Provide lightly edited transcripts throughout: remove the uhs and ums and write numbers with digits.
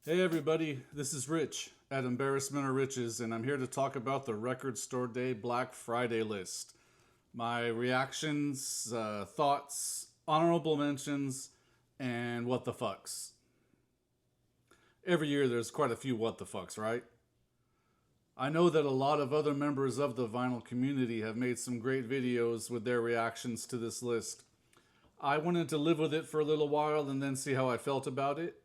Hey everybody, this is Rich at Embarrassment or Riches, and I'm here to talk about the Record Store Day Black Friday list. My reactions, thoughts, honorable mentions, and what the fucks. Every year there's quite a few what the fucks, right? I know that a lot of other members of the vinyl community have made some great videos with their reactions to this list. I wanted to live with it for a little while and then see how I felt about it.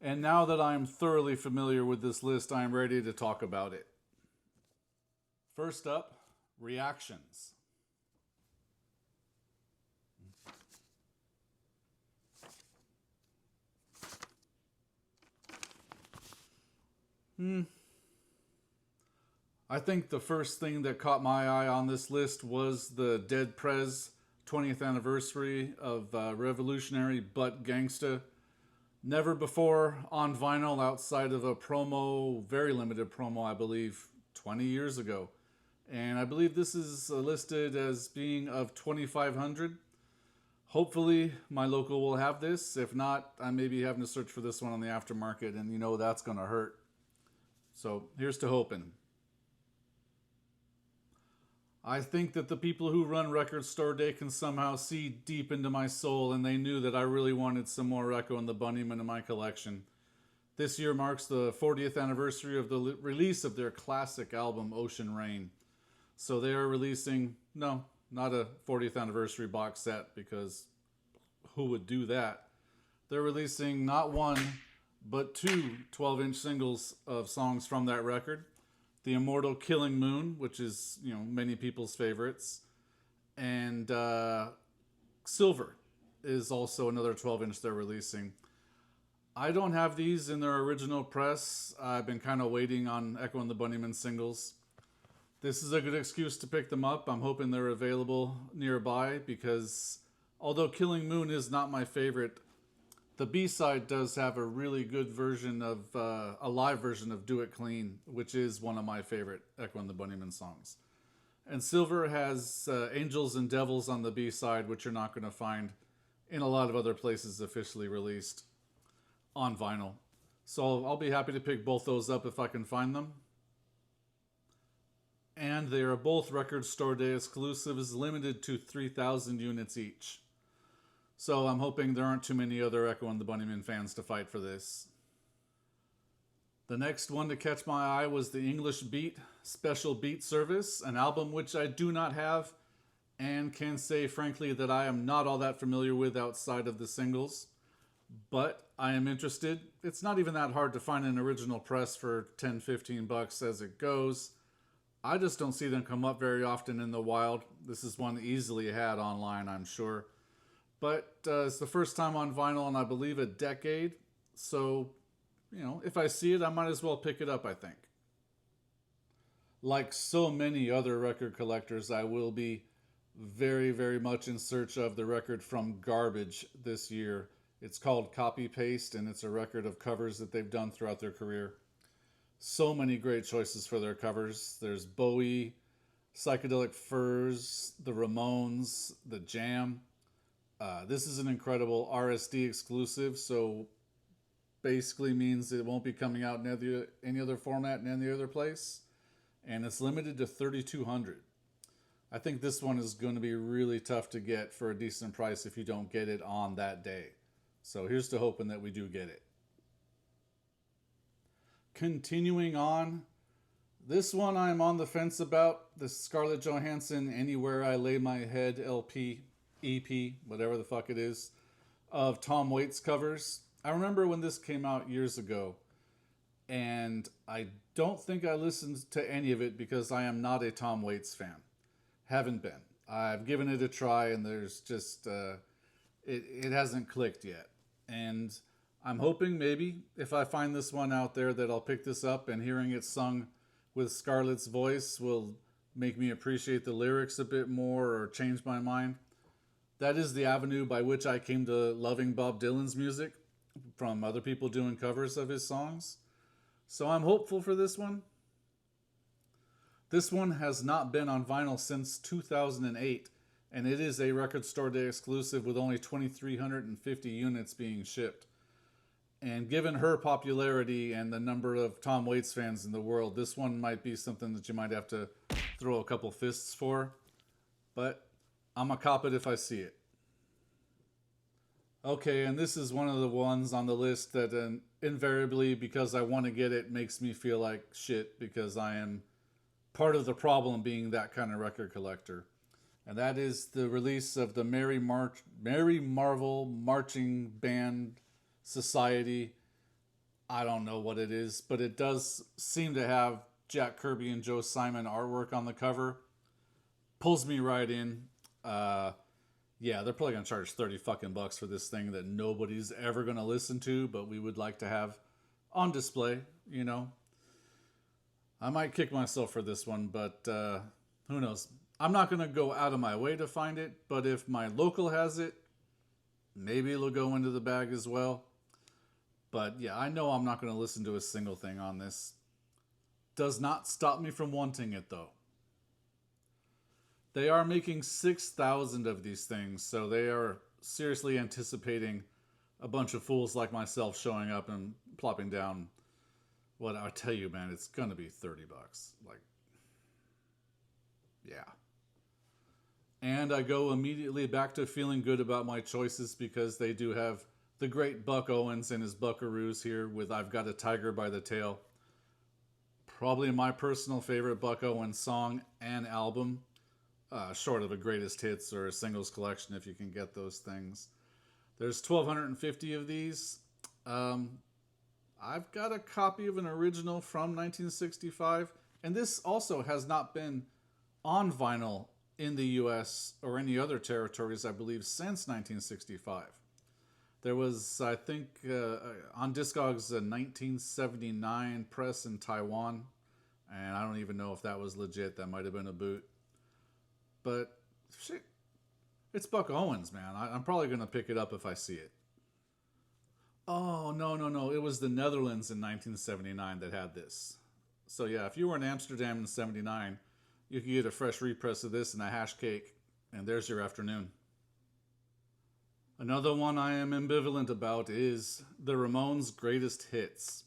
And now that I am thoroughly familiar with this list, I am ready to talk about it. First up, reactions. I think the first thing that caught my eye on this list was the Dead Prez 20th anniversary of Revolutionary But Gangsta. Never before on vinyl outside of a promo, very limited promo, I believe, 20 years ago. And I believe this is listed as being of 2,500. Hopefully, my local will have this. If not, I may be having to search for this one on the aftermarket, and you know that's going to hurt. So here's to hoping. I think that the people who run Record Store Day can somehow see deep into my soul, and they knew that I really wanted some more Echo and the Bunnymen in my collection. This year marks the 40th anniversary of the release of their classic album, Ocean Rain. So they are releasing, no, not a 40th anniversary box set, because who would do that? They're releasing not one, but two 12-inch singles of songs from that record. The immortal Killing Moon, which is, many people's favorites. And Silver is also another 12-inch they're releasing. I don't have these in their original press. I've been kind of waiting on Echo and the Bunnymen singles. This is a good excuse to pick them up. I'm hoping they're available nearby because although Killing Moon is not my favorite, the B-side does have a really good version of, a live version of Do It Clean, which is one of my favorite Echo and the Bunnymen songs. And Silver has Angels and Devils on the B-side, which you're not going to find in a lot of other places officially released on vinyl. So I'll be happy to pick both those up if I can find them. And they are both Record Store Day exclusives, limited to 3,000 units each. So I'm hoping there aren't too many other Echo and the Bunnymen fans to fight for this. The next one to catch my eye was the English Beat Special Beat Service, an album which I do not have and can say frankly that I am not all that familiar with outside of the singles. But I am interested. It's not even that hard to find an original press for 10, 15 bucks as it goes. I just don't see them come up very often in the wild. This is one easily had online, I'm sure. But it's the first time on vinyl in, I believe, a decade. So, if I see it, I might as well pick it up, I think. Like so many other record collectors, I will be very, very much in search of the record from Garbage this year. It's called Copy Paste, and it's a record of covers that they've done throughout their career. So many great choices for their covers. There's Bowie, Psychedelic Furs, the Ramones, the Jam. This is an incredible RSD exclusive, so basically means it won't be coming out in any other format in any other place. And it's limited to 3,200. I think this one is going to be really tough to get for a decent price if you don't get it on that day. So here's to hoping that we do get it. Continuing on, this one I'm on the fence about. The Scarlet Johansson Anywhere I Lay My Head LP, EP, whatever the fuck it is, of Tom Waits covers. I remember when this came out years ago, and I don't think I listened to any of it because I am not a Tom Waits fan. Haven't been. I've given it a try, and there's just, it hasn't clicked yet. And I'm hoping maybe if I find this one out there that I'll pick this up, and hearing it sung with Scarlett's voice will make me appreciate the lyrics a bit more or change my mind. That is the avenue by which I came to loving Bob Dylan's music from other people doing covers of his songs. So I'm hopeful for this one. This one has not been on vinyl since 2008, and it is a Record Store Day exclusive with only 2,350 units being shipped. And given her popularity and the number of Tom Waits fans in the world, this one might be something that you might have to throw a couple fists for. But I'm a cop it if I see it. Okay, and this is one of the ones on the list that invariably, because I want to get it, makes me feel like shit because I am part of the problem being that kind of record collector. And that is the release of the Mary Marvel Marching Band Society. I don't know what it is, but it does seem to have Jack Kirby and Joe Simon artwork on the cover. Pulls me right in. Yeah, they're probably gonna charge 30 fucking bucks for this thing that nobody's ever gonna listen to, but we would like to have on display, you know. I might kick myself for this one, but who knows? I'm not gonna go out of my way to find it, but if my local has it, maybe it'll go into the bag as well. But yeah, I know I'm not gonna listen to a single thing on this. Does not stop me from wanting it though. They are making 6,000 of these things, so they are seriously anticipating a bunch of fools like myself showing up and plopping down. What I tell you, man, it's gonna be 30 bucks. Like, yeah. And I go immediately back to feeling good about my choices because they do have the great Buck Owens and his Buckaroos here with I've Got a Tiger by the Tail. Probably my personal favorite Buck Owens song and album. Short of a greatest hits or a singles collection if you can get those things. There's 1,250 of these. I've got a copy of an original from 1965, and this also has not been on vinyl in the US or any other territories, I believe, since 1965. There was, I think, on Discogs a 1979 press in Taiwan, and I don't even know if that was legit. That might have been a boot. But shit, it's Buck Owens, man. I'm probably going to pick it up if I see it. Oh, no. It was the Netherlands in 1979 that had this. So yeah, if you were in Amsterdam in 79, you could get a fresh repress of this and a hash cake, and there's your afternoon. Another one I am ambivalent about is the Ramones' Greatest Hits.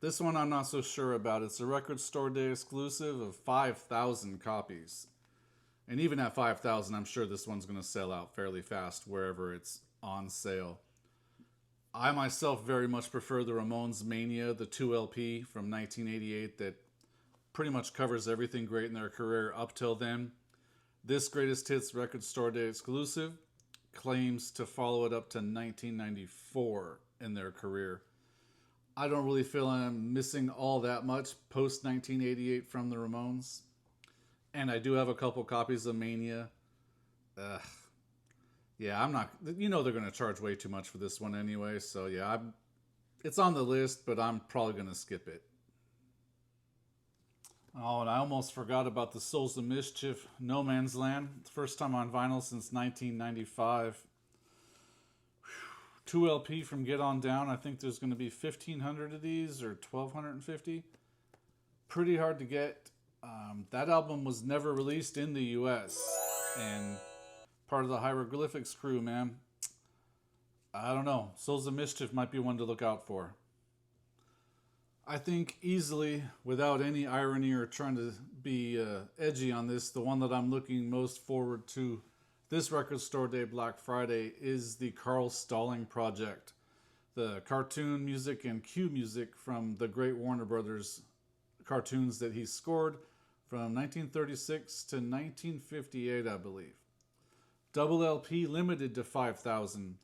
This one I'm not so sure about. It's a Record Store Day exclusive of 5,000 copies. And even at 5,000, I'm sure this one's going to sell out fairly fast wherever it's on sale. I myself very much prefer the Ramones Mania, the 2LP from 1988 that pretty much covers everything great in their career up till then. This Greatest Hits Record Store Day exclusive claims to follow it up to 1994 in their career. I don't really feel I'm missing all that much post 1988 from the Ramones. And I do have a couple copies of Mania. Yeah, I'm not... You know they're going to charge way too much for this one anyway. So yeah, it's on the list, but I'm probably going to skip it. Oh, and I almost forgot about the Souls of Mischief No Man's Land. First time on vinyl since 1995. 2LP from Get On Down. I think there's going to be 1,500 of these or 1,250. Pretty hard to get. That album was never released in the US. And part of the Hieroglyphics crew, man. I don't know. Souls of Mischief might be one to look out for. I think easily, without any irony or trying to be edgy on this, the one that I'm looking most forward to this Record Store Day Black Friday is the Carl Stalling Project. The cartoon music and cue music from the great Warner Brothers cartoons that he scored from 1936 to 1958, I believe. Double LP limited to 5,000.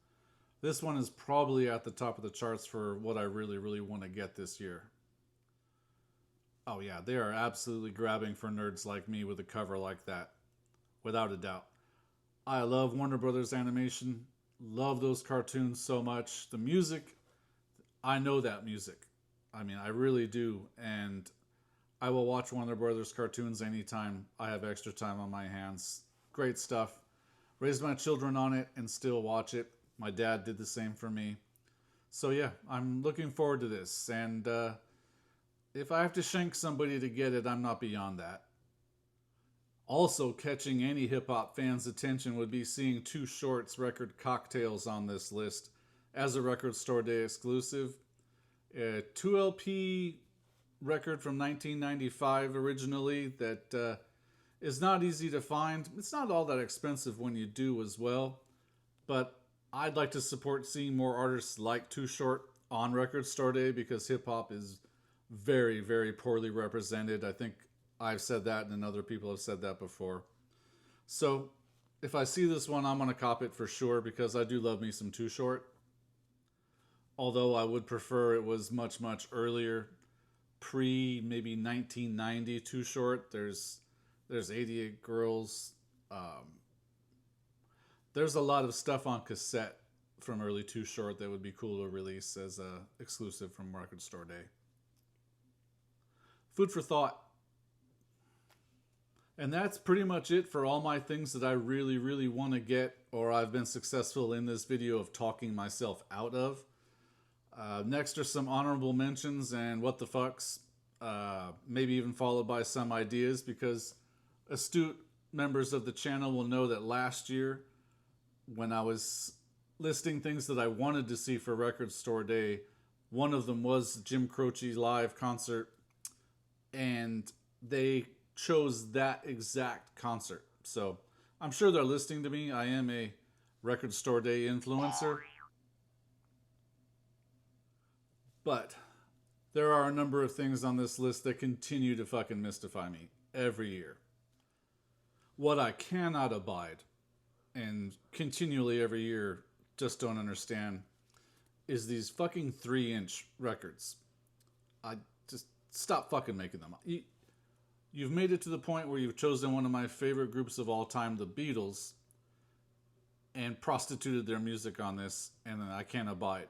This one is probably at the top of the charts for what I really, really want to get this year. Oh yeah, they are absolutely grabbing for nerds like me with a cover like that. Without a doubt. I love Warner Brothers animation. Love those cartoons so much. The music, I know that music. I mean, I really do. And I will watch Warner Brothers cartoons anytime I have extra time on my hands. Great stuff. Raised my children on it and still watch it. My dad did the same for me. So yeah, I'm looking forward to this. And if I have to shank somebody to get it, I'm not beyond that. Also, catching any hip-hop fan's attention would be seeing Too Short's record Cocktails on this list as a Record Store Day exclusive. A 2LP record from 1995 originally that is not easy to find. It's not all that expensive when you do as well, but I'd like to support seeing more artists like Too Short on Record Store Day because hip-hop is very, very poorly represented. I think I've said that and other people have said that before. So if I see this one, I'm going to cop it for sure because I do love me some Too Short. Although I would prefer it was much, much earlier, maybe 1990 Too Short. There's 88 Girls. There's a lot of stuff on cassette from early Too Short that would be cool to release as a exclusive from Record Store Day. Food for thought. And that's pretty much it for all my things that I really, really want to get or I've been successful in this video of talking myself out of. Next are some honorable mentions and what the fucks. Maybe even followed by some ideas because astute members of the channel will know that last year when I was listing things that I wanted to see for Record Store Day, one of them was Jim Croce live concert, and they chose that exact concert. So I'm sure they're listening to me. I am a Record Store Day influencer. But there are a number of things on this list that continue to fucking mystify me every year. What I cannot abide, and continually every year just don't understand, is these fucking 3-inch records. I just stop fucking making them. You've made it to the point where you've chosen one of my favorite groups of all time, the Beatles, and prostituted their music on this, and I can't abide.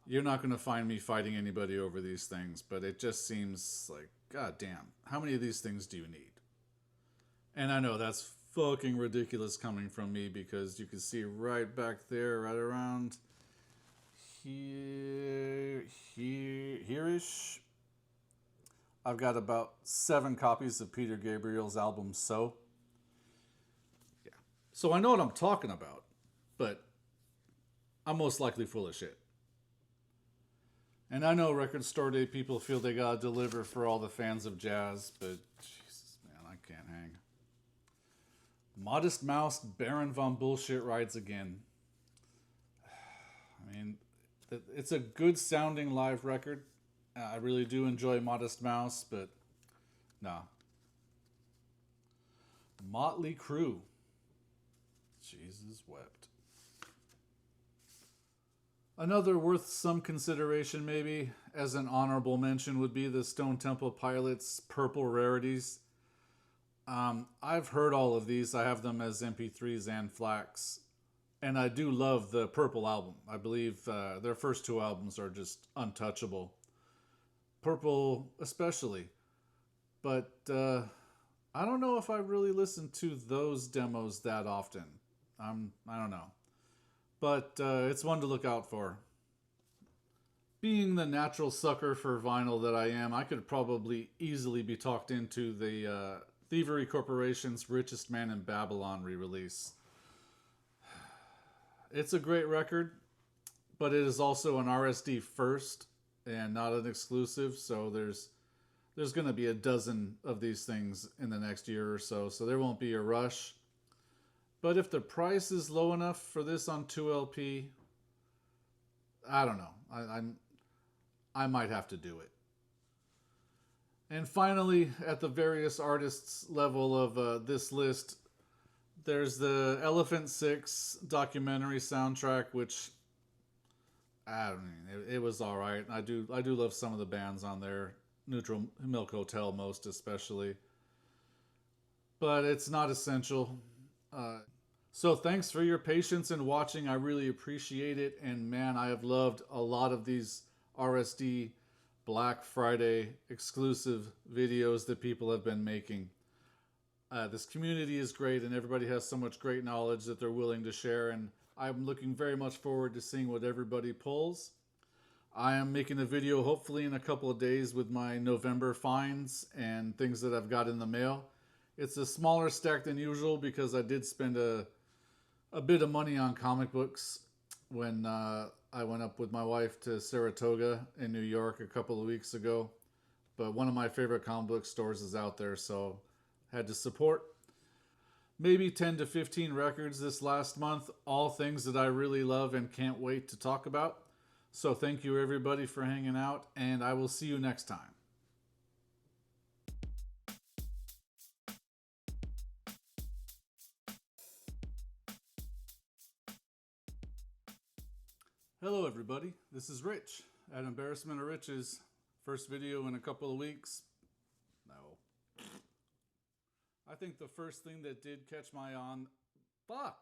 You're not going to find me fighting anybody over these things, but it just seems like, god damn, how many of these things do you need? And I know that's fucking ridiculous coming from me because you can see right back there, right around here-ish. I've got about 7 copies of Peter Gabriel's album So. Yeah. So I know what I'm talking about, but I'm most likely full of shit. And I know Record Store Day people feel they gotta deliver for all the fans of jazz, but Jesus, man, I can't hang. Modest Mouse, Baron Von Bullshit rides again. I mean, it's a good sounding live record. I really do enjoy Modest Mouse, but nah. Motley Crue. Jesus wept. Another worth some consideration maybe as an honorable mention would be the Stone Temple Pilots Purple Rarities. I've heard all of these. I have them as MP3s and FLACs. And I do love the Purple album. I believe their first 2 albums are just untouchable. Purple especially. But I don't know if I really listen to those demos that often. I don't know. But it's one to look out for. Being the natural sucker for vinyl that I am, I could probably easily be talked into the Thievery Corporation's Richest Man in Babylon re-release. It's a great record, but it is also an RSD first and not an exclusive, so there's going to be a dozen of these things in the next year or so there won't be a rush. But if the price is low enough for this on 2LP, I don't know. I might have to do it. And finally, at the various artists level of this list, there's the Elephant Six documentary soundtrack, which I don't mean it was all right. I do love some of the bands on there, Neutral Milk Hotel most especially, but it's not essential. So thanks for your patience in watching. I really appreciate it. And man, I have loved a lot of these RSD Black Friday exclusive videos that people have been making. This community is great, and everybody has so much great knowledge that they're willing to share, and I'm looking very much forward to seeing what everybody pulls. I am making a video hopefully in a couple of days with my November finds and things that I've got in the mail. It's a smaller stack than usual because I did spend a bit of money on comic books when I went up with my wife to Saratoga in New York a couple of weeks ago. But one of my favorite comic book stores is out there, so had to support. Maybe 10 to 15 records this last month, all things that I really love and can't wait to talk about. So thank you everybody for hanging out, and I will see you next time. Hello everybody, this is Rich at Embarrassment of Riches. First video in a couple of weeks. No. I think the first thing that did catch my on... Fuck!